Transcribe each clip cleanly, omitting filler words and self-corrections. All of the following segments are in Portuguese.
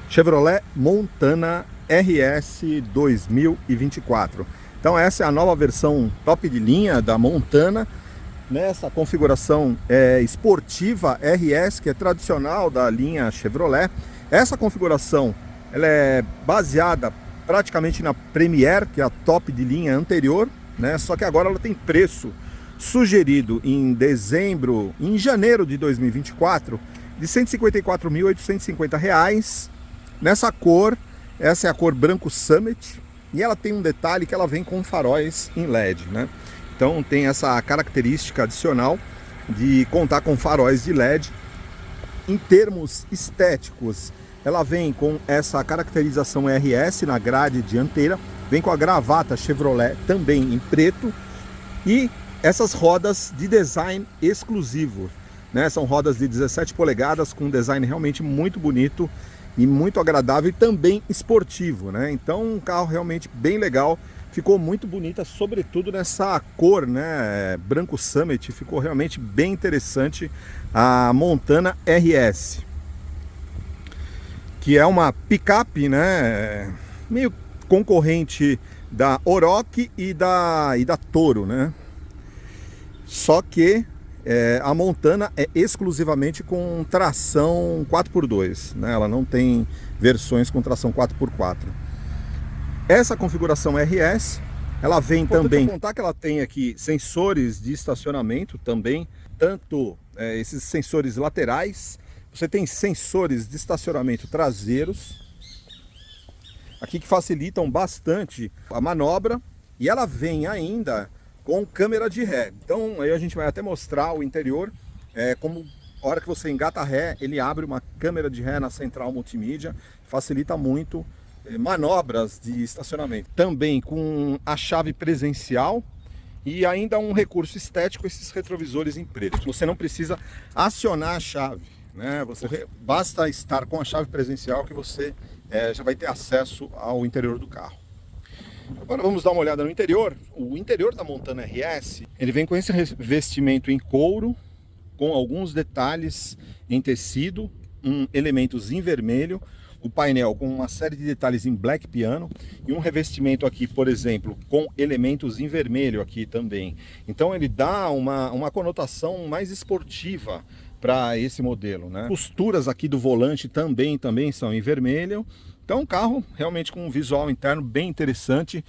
Chevrolet Montana RS 2024. Então essa é a nova versão top de linha da Montana, nessa configuração esportiva RS, que é tradicional da linha Chevrolet. Essa configuração ela é baseada praticamente na Premier, que é a top de linha anterior, né? Só que agora ela tem preço sugerido em janeiro de 2024, de R$ 154.850 nessa cor. Essa é a cor branco Summit, e ela tem um detalhe que ela vem com faróis em LED, né? Então tem essa característica adicional de contar com faróis de LED. Em termos estéticos, ela vem com essa caracterização RS na grade dianteira, vem com a gravata Chevrolet também em preto, e essas rodas de design exclusivo, né? São rodas de 17 polegadas com um design realmente muito bonito e muito agradável, e também esportivo, né? Então um carro realmente bem legal, ficou muito bonita, sobretudo nessa cor, né? Branco Summit, ficou realmente bem interessante a Montana RS, que é uma picape, né? Meio concorrente da Oroch e da Toro, né? Só que a Montana é exclusivamente com tração 4x2, né? Ela não tem versões com tração 4x4. Essa configuração RS, ela vem também, contar que ela tem aqui sensores de estacionamento também, tanto esses sensores laterais, você tem sensores de estacionamento traseiros, aqui que facilitam bastante a manobra, e ela vem ainda com câmera de ré. Então aí a gente vai até mostrar o interior, como a hora que você engata a ré, ele abre uma câmera de ré na central multimídia, facilita muito manobras de estacionamento. Também com a chave presencial e ainda um recurso estético, esses retrovisores em preto. Você não precisa acionar a chave, né? Basta estar com a chave presencial que você já vai ter acesso ao interior do carro. Agora vamos dar uma olhada no interior. O interior da Montana RS, ele vem com esse revestimento em couro, com alguns detalhes em tecido, elementos em vermelho, o painel com uma série de detalhes em black piano, e um revestimento aqui, por exemplo, com elementos em vermelho aqui também. Então ele dá uma conotação mais esportiva para esse modelo, né? Costuras aqui do volante também são em vermelho. Então um carro realmente com um visual interno bem interessante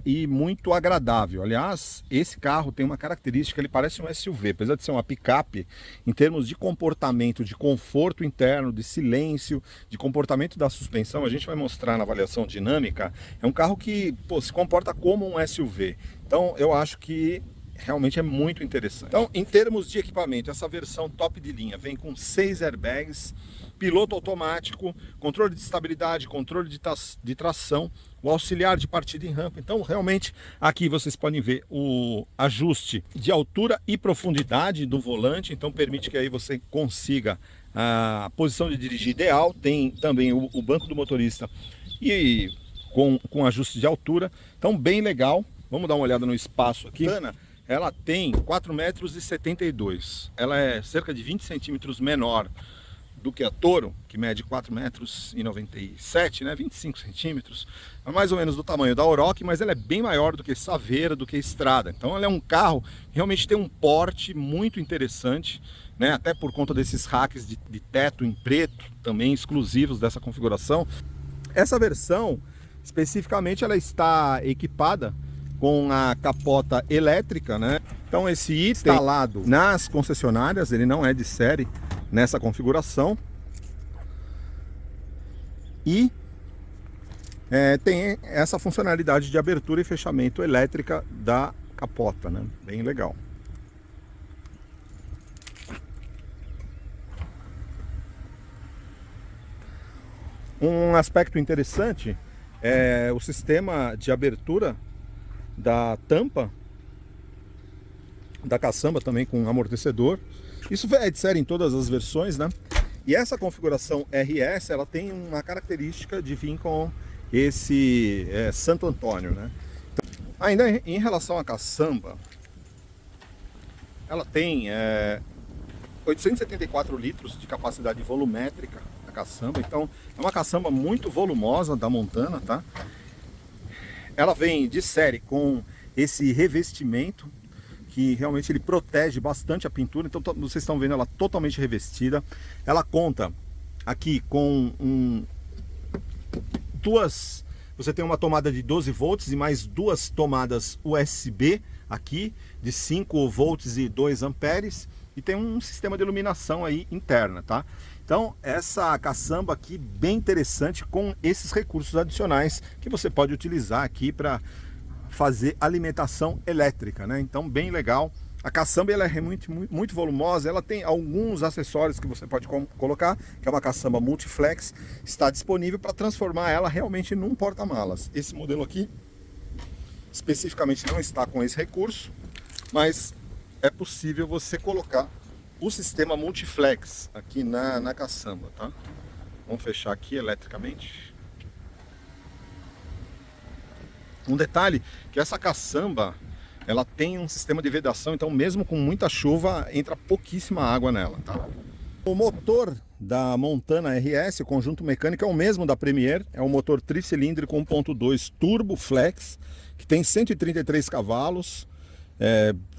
e muito agradável. Aliás, esse carro tem uma característica, ele parece um SUV, apesar de ser uma picape, em termos de comportamento, de conforto interno, de silêncio, de comportamento da suspensão, a gente vai mostrar na avaliação dinâmica, é um carro que se comporta como um SUV. Então eu acho que realmente é muito interessante. Então, em termos de equipamento, essa versão top de linha vem com 6 airbags, piloto automático, controle de estabilidade, controle de tração, o auxiliar de partida em rampa. Então, realmente, aqui vocês podem ver o ajuste de altura e profundidade do volante. Então, permite que aí você consiga a posição de dirigir ideal. Tem também o banco do motorista e com ajuste de altura. Então, bem legal. Vamos dar uma olhada no espaço aqui. Ela tem 4,72 m, ela é cerca de 20 centímetros menor do que a Toro, que mede 4,97 m, né? 25 centímetros, é mais ou menos do tamanho da Oroch, mas ela é bem maior do que Saveira, do que Estrada. Então ela é um carro que realmente tem um porte muito interessante, né? Até por conta desses racks de teto em preto, também exclusivos dessa configuração. Essa versão, especificamente, ela está equipada com a capota elétrica, né? Então esse item instalado nas concessionárias, ele não é de série nessa configuração. E tem essa funcionalidade de abertura e fechamento elétrica da capota, né? Bem legal. Um aspecto interessante é o sistema de abertura da tampa da caçamba, também com amortecedor. Isso é de série em todas as versões, né? E essa configuração RS, ela tem uma característica de vir com esse Santo Antônio, né? Então, ainda em relação à caçamba, ela tem 874 litros de capacidade volumétrica, a caçamba. Então é uma caçamba muito volumosa da Montana, tá? Ela vem de série com esse revestimento que realmente ele protege bastante a pintura. Então vocês estão vendo ela totalmente revestida. Ela conta aqui com você tem uma tomada de 12 volts e mais duas tomadas USB aqui de 5 volts e 2 amperes, e tem um sistema de iluminação aí interna, tá? Então essa caçamba aqui bem interessante, com esses recursos adicionais que você pode utilizar aqui para fazer alimentação elétrica, né? Então bem legal. A caçamba ela é muito volumosa, ela tem alguns acessórios que você pode colocar, que é uma caçamba multiflex, está disponível para transformar ela realmente num porta-malas. Esse modelo aqui especificamente não está com esse recurso, mas é possível você colocar o sistema multiflex aqui na caçamba, tá? Vamos fechar aqui eletricamente. Um detalhe que essa caçamba ela tem um sistema de vedação, então mesmo com muita chuva entra pouquíssima água nela, tá? O motor da Montana RS, o conjunto mecânico, é o mesmo da Premier, é um motor tricilíndrico 1.2 Turbo Flex, que tem 133 cavalos,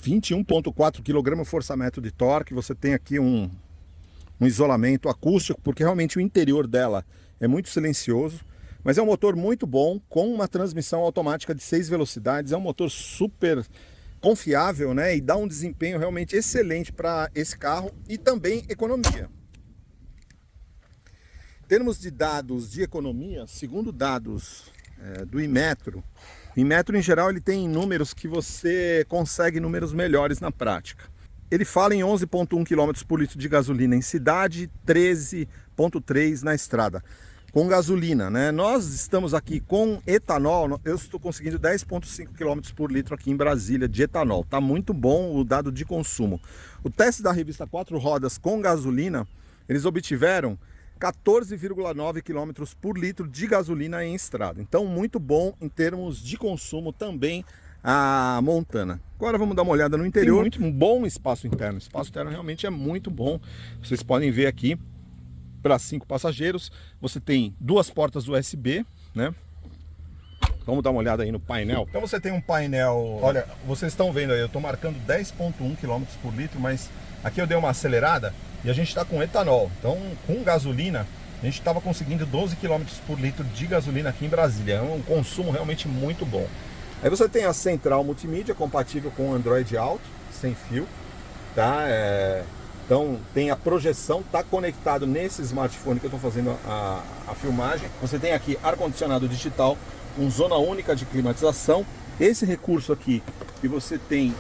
21.4 kgfm de torque. Você tem aqui um isolamento acústico, porque realmente o interior dela é muito silencioso. Mas é um motor muito bom, com uma transmissão automática de 6 velocidades. É um motor super confiável, né? E dá um desempenho realmente excelente para esse carro, e também economia. Em termos de dados de economia, segundo dados do Inmetro, o Inmetro em geral ele tem números que você consegue números melhores na prática. Ele fala em 11,1 km por litro de gasolina em cidade, 13,3 na estrada. Com gasolina, né? Nós estamos aqui com etanol, eu estou conseguindo 10,5 km por litro aqui em Brasília de etanol. Tá muito bom o dado de consumo. O teste da revista 4 Rodas com gasolina, eles obtiveram 14,9 km por litro de gasolina em estrada. Então muito bom em termos de consumo também a Montana. Agora vamos dar uma olhada no interior. Tem muito bom espaço interno. O espaço interno realmente é muito bom. Vocês podem ver aqui, para 5 passageiros, você tem duas portas USB, né? Vamos dar uma olhada aí no painel. Então você tem um painel, olha, vocês estão vendo aí, eu estou marcando 10,1 km por litro, mas aqui eu dei uma acelerada e a gente está com etanol. Então com gasolina, a gente estava conseguindo 12 km por litro de gasolina aqui em Brasília. É um consumo realmente muito bom. Aí você tem a central multimídia compatível com Android Auto, sem fio, tá? Então tem a projeção, está conectado nesse smartphone que eu estou fazendo a filmagem. Você tem aqui ar-condicionado digital, com zona única de climatização. Esse recurso aqui que você tem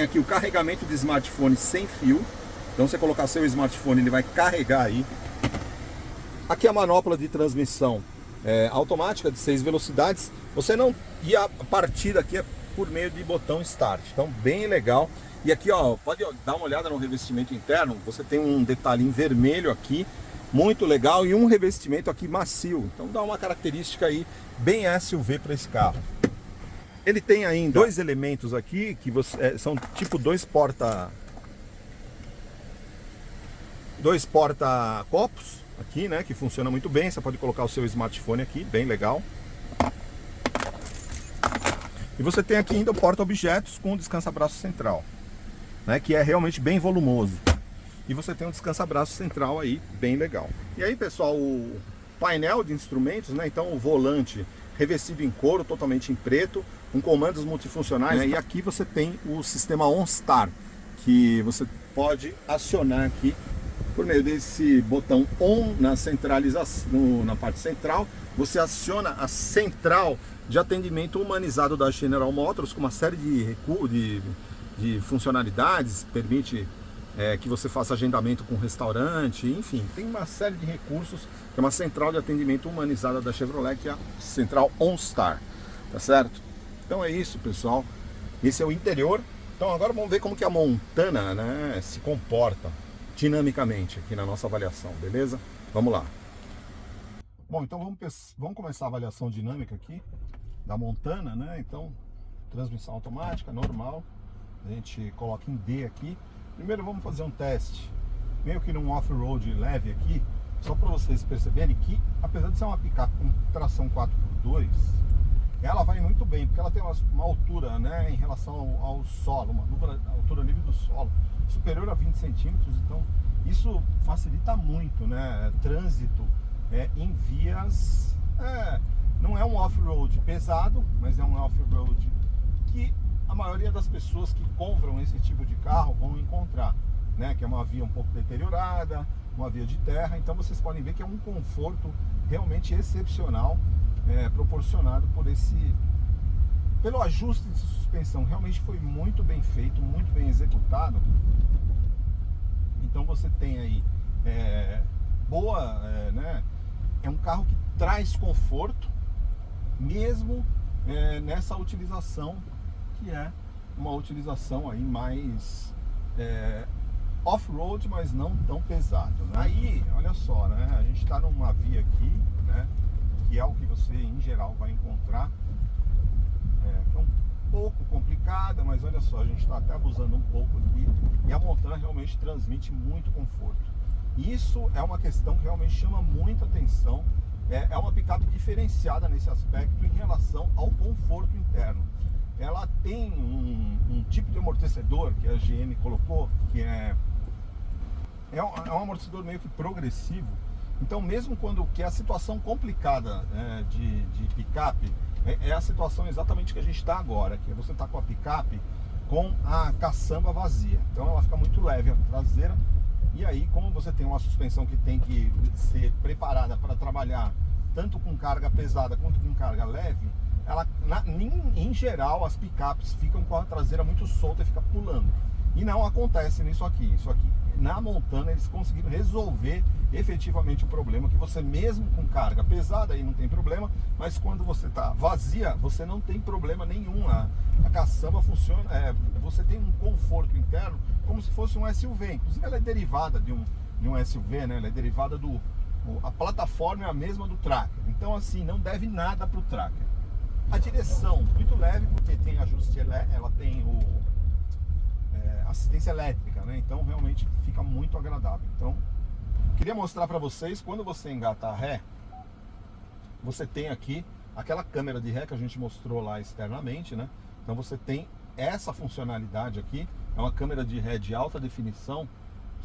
aqui o carregamento de smartphone sem fio. Então você colocar seu smartphone, ele vai carregar aí. Aqui a manopla de transmissão automática de 6 velocidades. Você não ia partir daqui por meio de botão Start. Então bem legal. E aqui, ó, pode dar uma olhada no revestimento interno. Você tem um detalhe vermelho aqui, muito legal, e um revestimento aqui macio. Então dá uma característica aí bem SUV para esse carro. Ele tem ainda dois elementos aqui que são tipo dois porta-copos aqui, né, que funciona muito bem. Você pode colocar o seu smartphone aqui, bem legal. E você tem aqui ainda o porta-objetos com o descansa-braço central, né, que é realmente bem volumoso. E você tem um descansa-braço central aí, bem legal. E aí, pessoal, o painel de instrumentos, né, então o volante revestido em couro, totalmente em preto, com comandos multifuncionais, né, e aqui você tem o sistema OnStar, que você pode acionar aqui por meio desse botão ON na centralização, na parte central. Você aciona a central de atendimento humanizado da General Motors, com uma série de funcionalidades, permite que você faça agendamento com restaurante, enfim, tem uma série de recursos, que é uma central de atendimento humanizada da Chevrolet, que é a central OnStar, tá certo? Então é isso, pessoal, esse é o interior. Então agora vamos ver como que a Montana, né, se comporta dinamicamente aqui na nossa avaliação, beleza? Vamos lá. Bom, então vamos começar a avaliação dinâmica aqui da Montana, né? Então, transmissão automática, normal. A gente coloca em D aqui. Primeiro vamos fazer um teste, meio que num off-road leve aqui, só para vocês perceberem que, apesar de ser uma picape com tração 4x2, ela vai muito bem, porque ela tem uma altura, né, em relação ao solo, uma altura livre do solo superior a 20 centímetros, então isso facilita muito, né, trânsito em vias, não é um off-road pesado, mas é um off-road que a maioria das pessoas que compram esse tipo de carro vão encontrar, né, que é uma via um pouco deteriorada, uma via de terra, então vocês podem ver que é um conforto realmente excepcional, proporcionado pelo ajuste de suspensão. Realmente foi muito bem feito, muito bem executado. Então você tem aí né, é um carro que traz conforto mesmo nessa utilização, que é uma utilização aí mais off-road, mas não tão pesado, né? Aí, olha só, né? A gente está numa via aqui, né? Que é o que você em geral vai encontrar, que é um pouco complicada, mas olha só, a gente está até abusando um pouco aqui, e a Montana realmente transmite muito conforto. Isso é uma questão que realmente chama muita atenção. É uma picape diferenciada nesse aspecto em relação ao conforto interno. Ela tem um tipo de amortecedor que a GM colocou, que é um amortecedor meio que progressivo. Então, mesmo quando que é a situação complicada de picape, é a situação exatamente que a gente está agora, que é você está com a picape com a caçamba vazia. Então ela fica muito leve a traseira, e aí como você tem uma suspensão que tem que ser preparada para trabalhar tanto com carga pesada quanto com carga leve, em geral as picapes ficam com a traseira muito solta e fica pulando. E não acontece nisso aqui. Isso aqui, na Montana, eles conseguiram resolver efetivamente o problema, que você mesmo com carga pesada aí não tem problema, mas quando você está vazia, você não tem problema nenhum. A caçamba funciona, você tem um conforto interno como se fosse um SUV. Inclusive ela é derivada de um SUV, né? Ela é derivada a plataforma é a mesma do Tracker. Então assim, não deve nada para o Tracker. A direção muito leve, porque tem ajuste, ela tem assistência elétrica, né? Então realmente fica muito agradável. Então queria mostrar para vocês, quando você engata a ré, você tem aqui aquela câmera de ré que a gente mostrou lá externamente, né? Então você tem essa funcionalidade aqui, é uma câmera de ré de alta definição,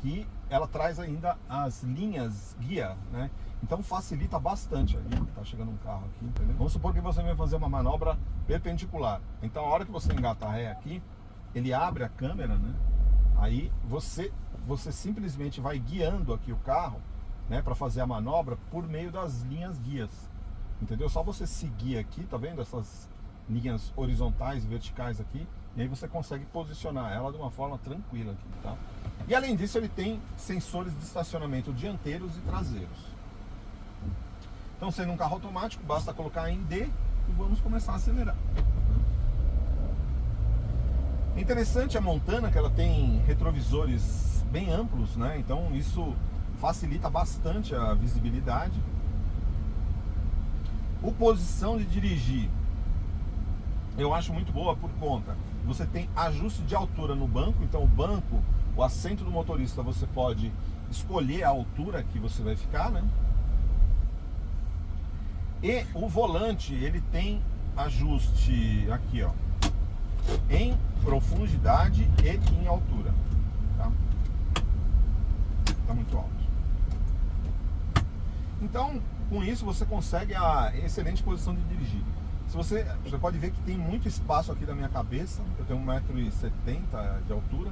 que ela traz ainda as linhas guia, né? Então facilita bastante. Ali tá chegando um carro aqui, entendeu? Vamos supor que você vai fazer uma manobra perpendicular. Então a hora que você engata a ré aqui, ele abre a câmera, né? Aí você simplesmente vai guiando aqui o carro, né, para fazer a manobra por meio das linhas guias, entendeu? Só você seguir aqui, tá vendo essas linhas horizontais e verticais aqui, e aí você consegue posicionar ela de uma forma tranquila aqui, tá? E além disso, ele tem sensores de estacionamento dianteiros e traseiros. Então, sendo um carro automático, basta colocar em D e vamos começar a acelerar. É interessante a Montana, que ela tem retrovisores bem amplos, né? Então isso facilita bastante a visibilidade. A posição de dirigir eu acho muito boa por conta, você tem ajuste de altura no banco. Então o banco, o assento do motorista, você pode escolher a altura que você vai ficar, né? E o volante, ele tem ajuste aqui, ó, em profundidade e em altura, tá? Tá muito alto. Então, com isso você consegue a excelente posição de dirigir. Se você pode ver que tem muito espaço aqui da minha cabeça. Eu tenho 1,70 m de altura.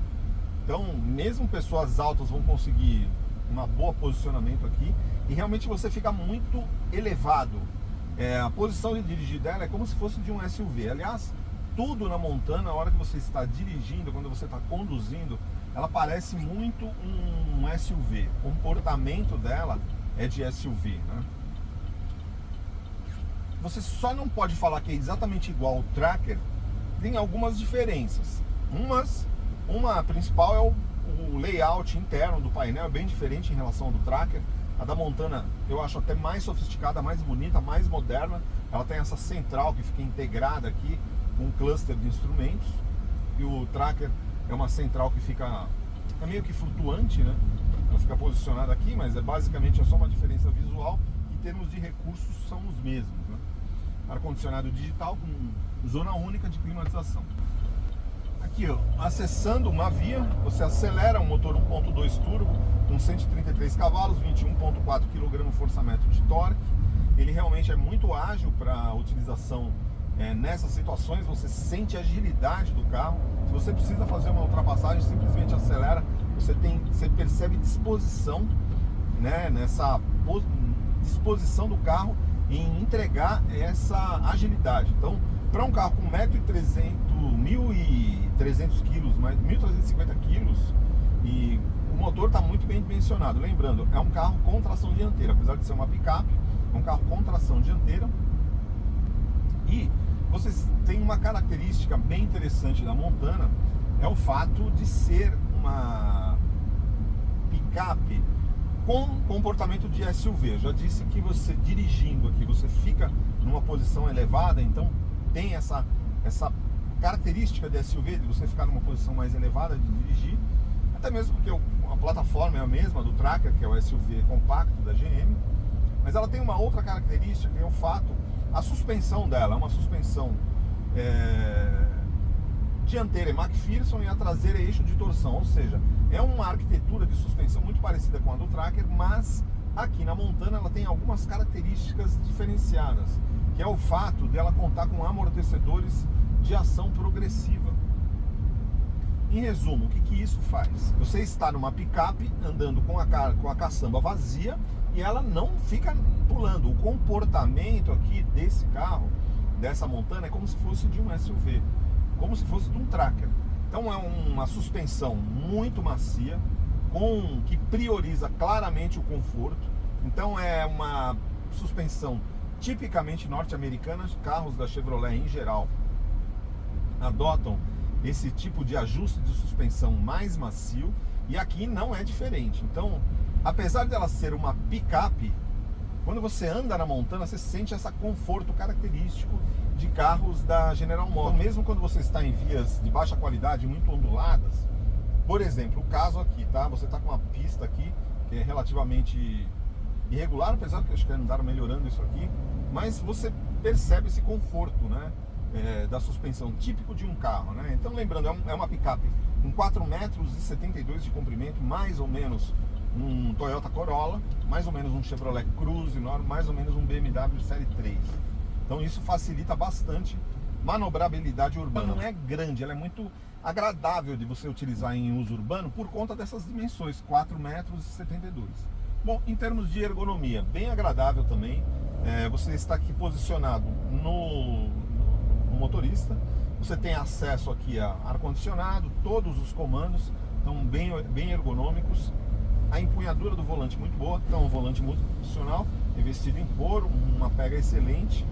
Então, mesmo pessoas altas vão conseguir um bom posicionamento aqui. E realmente você fica muito elevado. A posição de dirigir dela é como se fosse de um SUV. Aliás, tudo na Montana, na hora que você está dirigindo, quando você está conduzindo, ela parece muito um SUV. O comportamento dela é de SUV, né? Você só não pode falar que é exatamente igual ao Tracker. Tem algumas diferenças. Uma principal é o layout interno do painel, é bem diferente em relação ao do Tracker. A da Montana eu acho até mais sofisticada, mais bonita, mais moderna. Ela tem essa central que fica integrada aqui com um cluster de instrumentos. E o Tracker é uma central que fica meio que flutuante, né? ela fica posicionada aqui, mas basicamente é só uma diferença visual. Em termos de recursos são os mesmos, né? Ar-condicionado digital com zona única de climatização. Aqui, ó, acessando uma via, você acelera um motor 1.2 turbo com 133 cavalos, 21.4 kgfm de torque. Ele realmente é muito ágil para utilização nessas situações. Você sente a agilidade do carro. Se você precisa fazer uma ultrapassagem, simplesmente acelera. Você percebe disposição, né, nessa disposição do carro em entregar essa agilidade. Então, para um carro com 1.300 kg, mais 1.350 kg, e o motor está muito bem dimensionado. Lembrando, é um carro com tração dianteira, apesar de ser uma picape, é um carro com tração dianteira. E vocês têm uma característica bem interessante da Montana, é o fato de ser uma picape com comportamento de SUV. Eu já disse que você dirigindo aqui, você fica numa posição elevada, então tem essa característica de SUV, de você ficar numa posição mais elevada de dirigir, até mesmo porque a plataforma é a mesma do Tracker, que é o SUV compacto da GM, mas ela tem uma outra característica, que é o fato, a suspensão dela é uma suspensão dianteira é McPherson e a traseira é eixo de torção, ou seja, é uma arquitetura de suspensão muito parecida com a do Tracker, mas aqui na Montana ela tem algumas características diferenciadas, que é o fato dela contar com amortecedores de ação progressiva. Em resumo, o que isso faz? Você está numa picape andando com a caçamba vazia e ela não fica pulando. O comportamento aqui desse carro, dessa Montana, é como se fosse de um SUV, como se fosse de um Tracker. Então é uma suspensão muito macia, que prioriza claramente o conforto. Então é uma suspensão tipicamente norte-americana. Carros da Chevrolet em geral adotam esse tipo de ajuste de suspensão mais macio, e aqui não é diferente. Então, apesar dela ser uma picape, quando você anda na Montana, você sente esse conforto característico de carros da General Motors. Então, mesmo quando você está em vias de baixa qualidade, muito onduladas, por exemplo, o caso aqui, tá? Você está com uma pista aqui que é relativamente irregular, apesar que acho que andaram melhorando isso aqui, mas você percebe esse conforto, né? Da suspensão típico de um carro, né? Então, lembrando, é uma picape com 4,72 metros de comprimento, mais ou menos um Toyota Corolla, mais ou menos um Chevrolet Cruze, mais ou menos um BMW Série 3. Então isso facilita bastante manobrabilidade urbana. Ela não é grande, ela é muito agradável de você utilizar em uso urbano por conta dessas dimensões, 4,72 metros. Bom, em termos de ergonomia, bem agradável também. Você está aqui posicionado no motorista, você tem acesso aqui a ar-condicionado, todos os comandos estão bem ergonômicos, a empunhadura do volante muito boa, então um volante multifuncional, revestido em couro, uma pega excelente,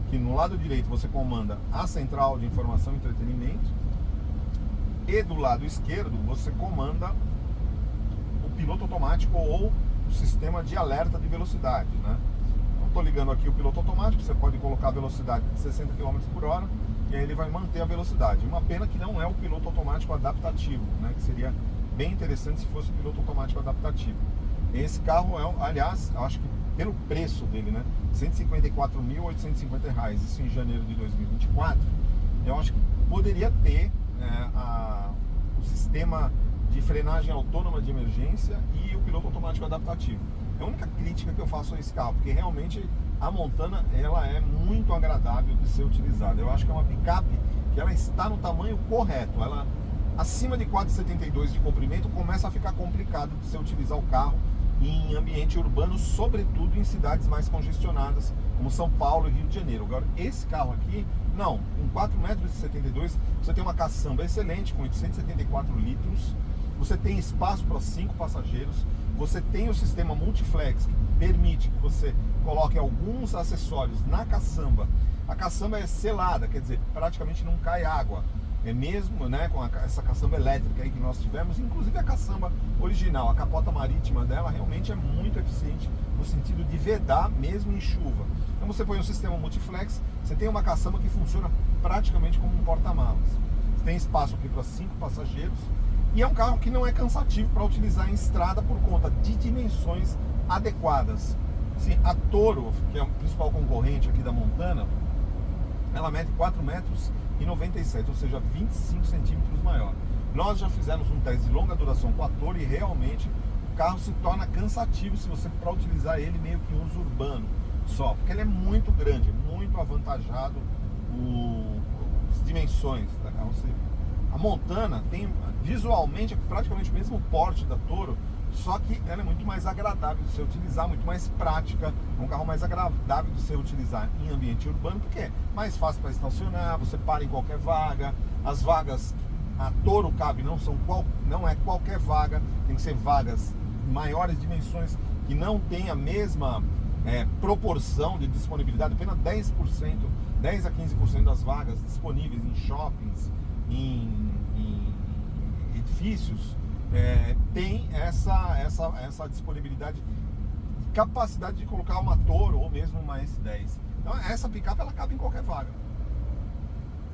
que no lado direito você comanda a central de informação e entretenimento, e do lado esquerdo você comanda o piloto automático ou o sistema de alerta de velocidade, né? Estou ligando aqui o piloto automático, você pode colocar a velocidade de 60 km por hora e aí ele vai manter a velocidade. Uma pena que não é o piloto automático adaptativo, né? Que seria bem interessante se fosse o piloto automático adaptativo. Esse carro aliás, acho que pelo preço dele, né? R$ 154.850, isso em janeiro de 2024, eu acho que poderia ter o sistema de frenagem autônoma de emergência e o piloto automático adaptativo. É a única crítica que eu faço a esse carro, porque realmente a Montana ela é muito agradável de ser utilizada. Eu acho que é uma picape que ela está no tamanho correto. Ela acima de 4,72 de comprimento começa a ficar complicado de se utilizar o carro em ambiente urbano, sobretudo em cidades mais congestionadas, como São Paulo e Rio de Janeiro. Agora, esse carro aqui, não, com 4,72 metros, você tem uma caçamba excelente, com 874 litros, você tem espaço para 5 passageiros, você tem o sistema Multiflex, que permite que você coloque alguns acessórios na caçamba. A caçamba é selada, quer dizer, praticamente não cai água. É mesmo, né, com essa caçamba elétrica aí que nós tivemos, inclusive a caçamba original, a capota marítima dela realmente é muito eficiente no sentido de vedar mesmo em chuva. Então você põe um sistema Multiflex, você tem uma caçamba que funciona praticamente como um porta-malas. Você tem espaço aqui para 5 passageiros E é um carro que não é cansativo para utilizar em estrada por conta de dimensões adequadas. Assim, a Toro, que é o principal concorrente aqui da Montana, ela mede 4,97 m, ou seja, 25 centímetros maior. Nós já fizemos um teste de longa duração com a Toro e realmente o carro se torna cansativo se você para utilizar ele meio que em uso urbano só, porque ele é muito grande, muito avantajado as dimensões da carroceria. A Montana tem visualmente praticamente o mesmo porte da Toro, só que ela é muito mais agradável de se utilizar, muito mais prática, é um carro mais agradável de se utilizar em ambiente urbano, porque é mais fácil para estacionar, você para em qualquer vaga, as vagas, a Toro cabe, não é qualquer vaga, tem que ser vagas maiores dimensões, que não tem a mesma proporção de disponibilidade, apenas 10% a 15% das vagas disponíveis em shoppings, em edifícios, tem essa disponibilidade, capacidade de colocar uma Toro ou mesmo uma S10. Então essa picape ela cabe em qualquer vaga.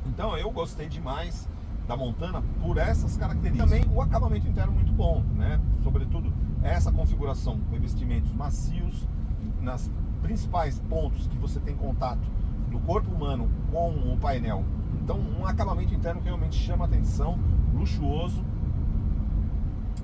Então eu gostei demais da Montana por essas características. Também o acabamento interno muito bom, né? Sobretudo essa configuração com revestimentos macios nas principais pontos que você tem contato do corpo humano com o painel. Então um acabamento interno que realmente chama atenção, luxuoso,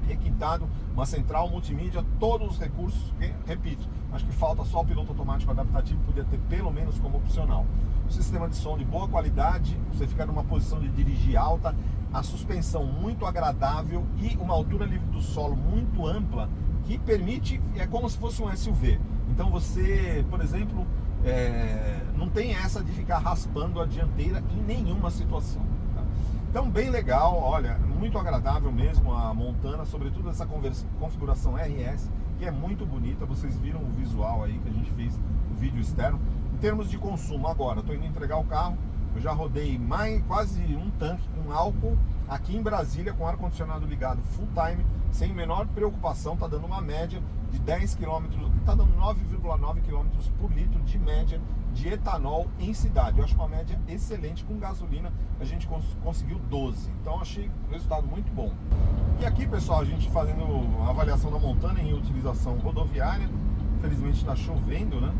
requintado, uma central multimídia, todos os recursos, repito, acho que falta só o piloto automático adaptativo, podia ter pelo menos como opcional. O sistema de som de boa qualidade, você fica numa posição de dirigir alta, a suspensão muito agradável e uma altura livre do solo muito ampla, que permite, é como se fosse um SUV. Então você, por exemplo, não tem essa de ficar raspando a dianteira em nenhuma situação. Então bem legal, olha, muito agradável mesmo a Montana, sobretudo essa configuração RS, que é muito bonita. Vocês viram o visual aí que a gente fez, o vídeo externo. Em termos de consumo, agora, estou indo entregar o carro, eu já rodei quase um tanque com álcool aqui em Brasília, com ar-condicionado ligado full time, sem menor preocupação, está dando uma média de 10 km, está dando 9,9 km por litro de média de etanol em cidade. Eu acho uma média excelente. Com gasolina a gente conseguiu 12, então achei o resultado muito bom. E aqui, pessoal, a gente fazendo a avaliação da Montana em utilização rodoviária. Infelizmente está chovendo, né?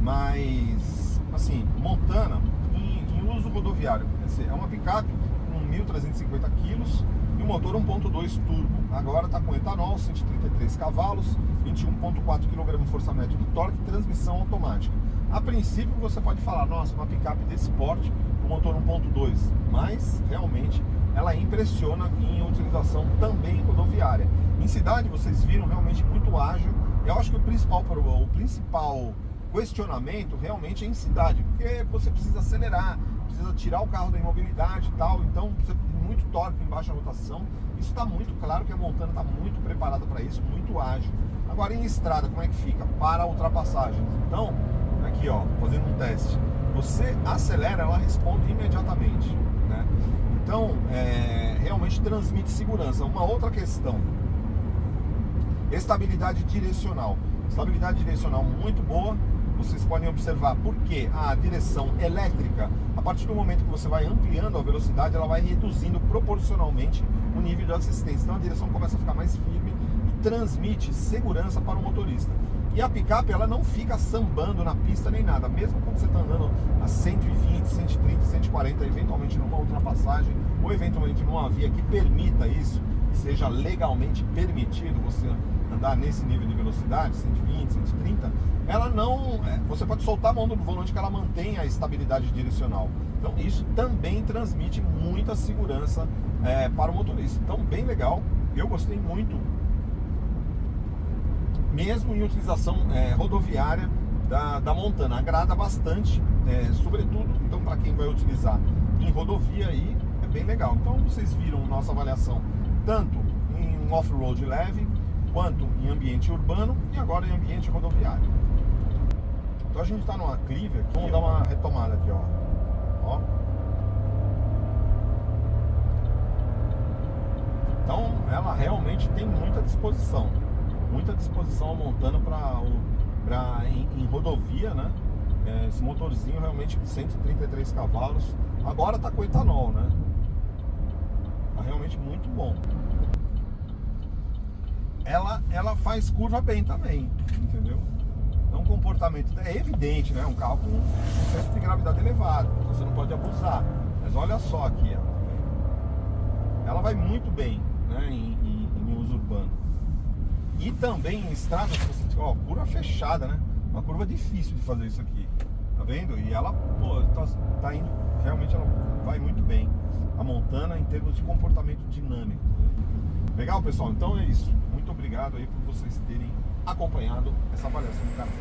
Mas assim, Montana em uso rodoviário, é uma picape com 1.350 kg e um motor 1.2 turbo. Agora está com etanol, 133 cavalos, 21.4 kg força média de torque, transmissão automática. A princípio você pode falar, nossa, uma picape desse porte com motor 1.2, mas realmente ela impressiona em utilização também rodoviária. Em cidade vocês viram realmente muito ágil. Eu acho que o principal questionamento realmente é em cidade, porque você precisa acelerar, precisa tirar o carro da imobilidade e tal, então você tem muito torque em baixa rotação. Isso está muito claro que a Montana está muito preparada para isso, muito ágil. Agora em estrada, como é que fica? Para ultrapassagens. Então, aqui ó, fazendo um teste, você acelera, ela responde imediatamente, né? Então, realmente transmite segurança. Uma outra questão, estabilidade direcional. Estabilidade direcional muito boa. Vocês podem observar porque a direção elétrica, a partir do momento que você vai ampliando a velocidade, ela vai reduzindo proporcionalmente o nível de assistência. Então a direção começa a ficar mais firme e transmite segurança para o motorista. E a picape, ela não fica sambando na pista nem nada, mesmo quando você está andando a 120, 130, 140, eventualmente numa ultrapassagem ou eventualmente numa via que permita isso, que seja legalmente permitido você andar nesse nível de velocidade, 120, 130, ela não... você pode soltar a mão do volante que ela mantém a estabilidade direcional. Então isso também transmite muita segurança para o motorista. Então bem legal, eu gostei muito, mesmo em utilização rodoviária da Montana. Agrada bastante, sobretudo então para quem vai utilizar em rodovia aí, é bem legal. Então vocês viram nossa avaliação tanto em off-road leve, quanto em ambiente urbano e agora em ambiente rodoviário. Então a gente está numa Clive aqui, vamos dar uma retomada aqui, ó. Então ela realmente tem muita disposição a Montana em rodovia, né? Esse motorzinho realmente com 133 cavalos, agora está com etanol, né? Tá realmente muito bom. ela faz curva bem também, entendeu? É um comportamento, é evidente, né? Um carro com um centro de gravidade elevado, você não pode abusar. Mas olha só aqui, ó. Ela vai muito bem, né? Em uso urbano. E também em estradas, ó, curva fechada, né? Uma curva difícil de fazer isso aqui, tá vendo? E ela, pô, tá indo, realmente ela vai muito bem. A Montana em termos de comportamento dinâmico. Legal, pessoal? Então é isso. Muito obrigado aí por vocês terem acompanhado essa avaliação do canal.